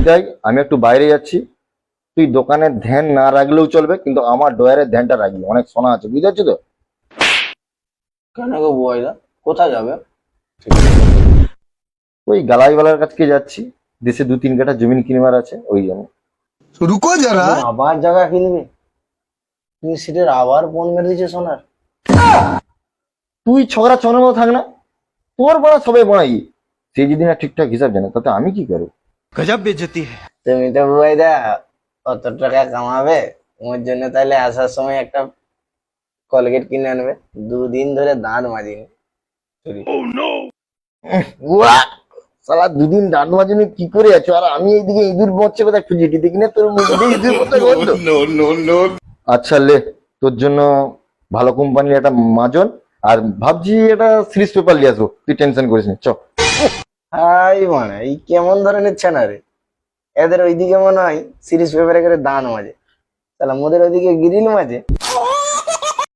নিতাই, আমি একটু বাইরে যাচ্ছি, তুই দোকানের ধ্যান না রাখলেও চলবে, কিন্তু আমার ডয়ারের ধ্যানটা রাখবি, অনেক সোনা আছে, বুঝতে পারছো তো? কেন গো বুয়াইদা, কোথায় যাবে? ওই গালাইওয়ালার কাছকে যাচ্ছি, দেশে 2-3 কাঠা জমিন কিনবার আছে, ওই জন্য। रुको जरा। তুমি আবার জায়গা কিনবে? তুমি সিটের আবার ফোন মেরে দিচ্ছে সোনার। তুই ছগড়া ছগড়ার মতো থাক না, তোর বড়া সবাই বড়াই, সে যদি না ঠিকঠাক হিসাব জানে তাতে আমি কি করবো? गजब बेइज्जती है। তুমি তো বুয়াইদা অত টাকা কামাবে, ওর জন্য তাহলে আসার সময় একটা কলগেট কিনে আনবে। 2 দিন ধরে দাঁত মাজিনি। উয়া! শালা 2 দিন দাঁত মাজনি কি করে আছো, আর আমি এইদিকে ইঁদুর মরছে কোথায় খুঁজে দেখি না, তোর মুখ দিয়ে ইঁদুর মরছে গন্ধ। আচ্ছা লে, তোর জন্য ভালো কোম্পানির একটা মাজন, আর ভাবছি এটা সিরিজ পেপার নিয়ে আসবো, তুই টেনশন করিস না, চ। হাই মানে এই কেমন ধরনের ছানা রে? এদের ওইদিকে মনে হয় সিরিজ পেপারে করে দান মাঝে, তাহলে মোদের ওইদিকে গ্রিল মাঝে।